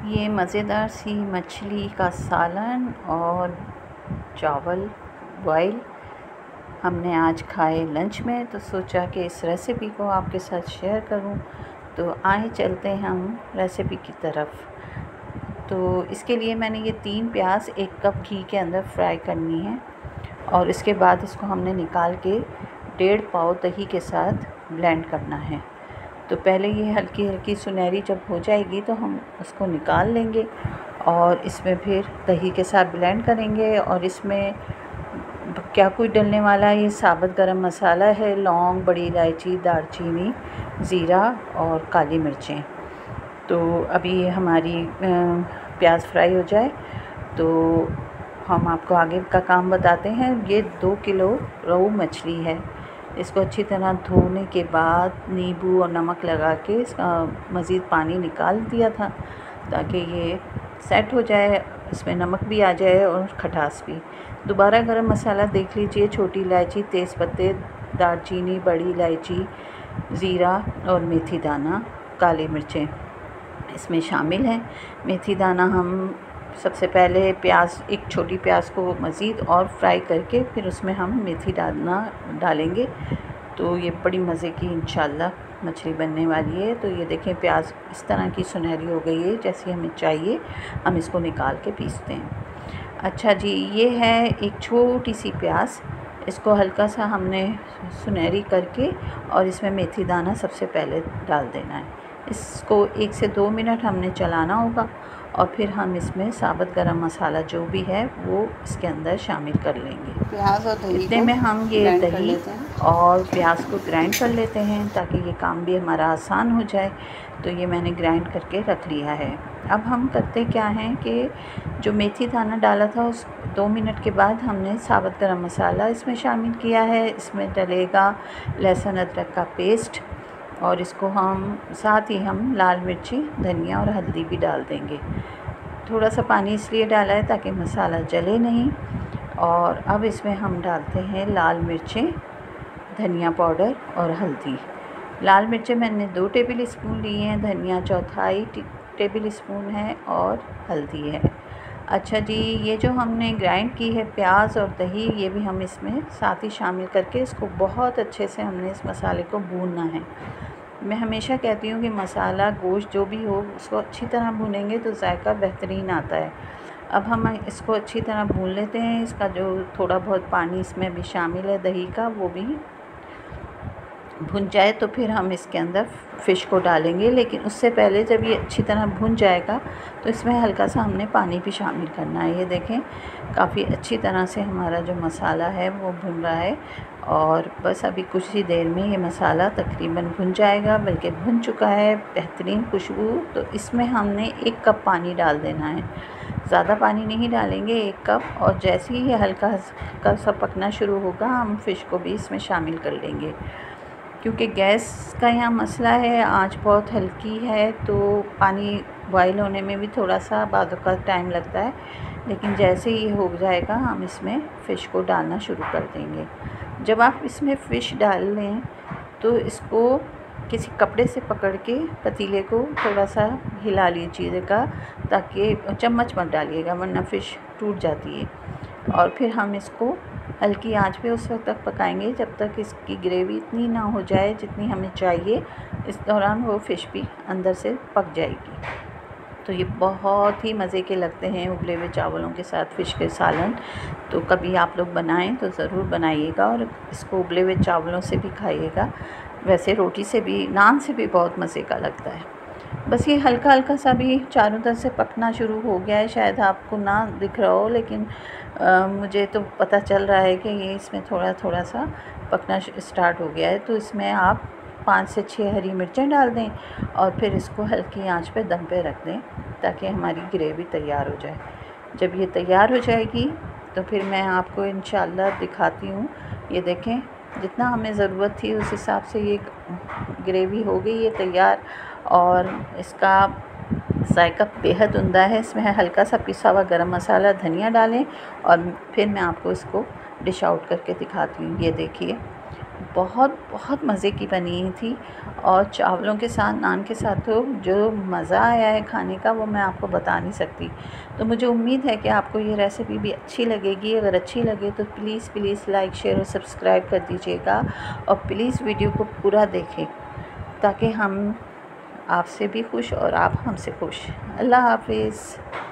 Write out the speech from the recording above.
ये मज़ेदार सी मछली का सालन और चावल बॉयल हमने आज खाए लंच में, तो सोचा कि इस रेसिपी को आपके साथ शेयर करूं। तो आए चलते हैं हम रेसिपी की तरफ। तो इसके लिए मैंने ये 3 प्याज 1 कप घी के अंदर फ्राई करनी है और इसके बाद इसको हमने निकाल के 1.5 पाव दही के साथ ब्लेंड करना है। तो पहले ये हल्की हल्की सुनहरी जब हो जाएगी तो हम उसको निकाल लेंगे और इसमें फिर दही के साथ ब्लेंड करेंगे। और इसमें क्या कुछ डलने वाला है, ये साबुत गरम मसाला है, लौंग, बड़ी इलायची, दालचीनी, ज़ीरा और काली मिर्चें। तो अभी हमारी प्याज फ्राई हो जाए तो हम आपको आगे का काम बताते हैं। ये 2 किलो रोहू मछली है। इसको अच्छी तरह धोने के बाद नींबू और नमक लगा के इसका मज़ीद पानी निकाल दिया था ताकि ये सेट हो जाए, इसमें नमक भी आ जाए और खटास भी। दोबारा गरम मसाला देख लीजिए, छोटी इलायची, तेज़पत्ते, दालचीनी, बड़ी इलायची, ज़ीरा और मेथी दाना, काली मिर्चें इसमें शामिल हैं। मेथी दाना हम सबसे पहले एक छोटी प्याज को मज़ीद और फ्राई करके फिर उसमें हम मेथी दाना डालेंगे। तो ये बड़ी मज़े की इंशाल्लाह मछली बनने वाली है। तो ये देखें, प्याज इस तरह की सुनहरी हो गई है जैसी हमें चाहिए। हम इसको निकाल के पीसते हैं। अच्छा जी, ये है एक छोटी सी प्याज। इसको हल्का सा हमने सुनहरी करके और इसमें मेथी दाना सबसे पहले डाल देना है। इसको 1 से 2 मिनट हमने चलाना होगा और फिर हम इसमें साबुत गरम मसाला जो भी है वो इसके अंदर शामिल कर लेंगे। प्याज और दही इतने में हम ये दही और प्याज को ग्राइंड कर लेते हैं ताकि ये काम भी हमारा आसान हो जाए। तो ये मैंने ग्राइंड करके रख लिया है। अब हम करते क्या हैं कि जो मेथी दाना डाला था उस 2 मिनट के बाद हमने साबुत गरम मसाला इसमें शामिल किया है। इसमें डलेगा लहसुन अदरक का पेस्ट और इसको हम साथ ही हम लाल मिर्ची, धनिया और हल्दी भी डाल देंगे। थोड़ा सा पानी इसलिए डाला है ताकि मसाला जले नहीं। और अब इसमें हम डालते हैं लाल मिर्चें, धनिया पाउडर और हल्दी। लाल मिर्चें मैंने 2 टेबल स्पून ली हैं, धनिया 1/4 टेबल स्पून है और हल्दी है। अच्छा जी, ये जो हमने ग्राइंड की है प्याज और दही, ये भी हम इसमें साथ ही शामिल करके इसको बहुत अच्छे से हमने इस मसाले को भूनना है। मैं हमेशा कहती हूँ कि मसाला, गोश्त जो भी हो उसको अच्छी तरह भूनेंगे तो जायका बेहतरीन आता है। अब हम इसको अच्छी तरह भून लेते हैं। इसका जो थोड़ा बहुत पानी इसमें भी शामिल है दही का, वो भी भुन जाए तो फिर हम इसके अंदर फ़िश को डालेंगे। लेकिन उससे पहले जब ये अच्छी तरह भुन जाएगा तो इसमें हल्का सा हमने पानी भी शामिल करना है। ये देखें, काफ़ी अच्छी तरह से हमारा जो मसाला है वो भुन रहा है और बस अभी कुछ ही देर में ये मसाला तकरीबन भुन जाएगा, बल्कि भुन चुका है। बेहतरीन खुशबू। तो इसमें हमने 1 कप पानी डाल देना है, ज़्यादा पानी नहीं डालेंगे, 1 कप। और जैसे ही ये हल्का सा पकना शुरू होगा हम फ़िश को भी इसमें शामिल कर लेंगे। क्योंकि गैस का यहाँ मसला है, आंच बहुत हल्की है तो पानी बॉयल होने में भी थोड़ा सा बाद का टाइम लगता है। लेकिन जैसे ही हो जाएगा हम इसमें फ़िश को डालना शुरू कर देंगे। जब आप इसमें फ़िश डाल लें तो इसको किसी कपड़े से पकड़ के पतीले को थोड़ा सा हिला लीजिएगा, ताकि चम्मच मत डालिएगा वरना फ़िश टूट जाती है। और फिर हम इसको हल्की आंच पे उस वक्त तक पकाएंगे जब तक इसकी ग्रेवी इतनी ना हो जाए जितनी हमें चाहिए। इस दौरान वो फ़िश भी अंदर से पक जाएगी। तो ये बहुत ही मज़े के लगते हैं उबले हुए चावलों के साथ फ़िश के सालन। तो कभी आप लोग बनाएं तो ज़रूर बनाइएगा और इसको उबले हुए चावलों से भी खाइएगा। वैसे रोटी से भी, नान से भी बहुत मज़े का लगता है। बस ये हल्का हल्का सा भी चारों तरफ से पकना शुरू हो गया है। शायद आपको ना दिख रहा हो, लेकिन मुझे तो पता चल रहा है कि ये इसमें थोड़ा थोड़ा सा पकना स्टार्ट हो गया है। तो इसमें आप 5 से 6 हरी मिर्चें डाल दें और फिर इसको हल्की आंच पे दम पे रख दें ताकि हमारी ग्रेवी तैयार हो जाए। जब ये तैयार हो जाएगी तो फिर मैं आपको इंशाल्लाह दिखाती हूँ। ये देखें, जितना हमें ज़रूरत थी उस हिसाब से ये ग्रेवी हो गई है तैयार और इसका जायका बेहद उम्दा है। इसमें हल्का सा पिसा हुआ गरम मसाला, धनिया डालें और फिर मैं आपको इसको डिश आउट करके दिखाती हूँ। ये देखिए, बहुत बहुत मज़े की बनी थी। और चावलों के साथ, नान के साथ तो जो मज़ा आया है खाने का वो मैं आपको बता नहीं सकती। तो मुझे उम्मीद है कि आपको ये रेसिपी भी अच्छी लगेगी। अगर अच्छी लगे तो प्लीज़ प्लीज़ लाइक, शेयर और सब्सक्राइब कर दीजिएगा। और प्लीज़ वीडियो को पूरा देखें ताकि हम आपसे भी खुश और आप हमसे खुश। अल्लाह हाफ़िज़।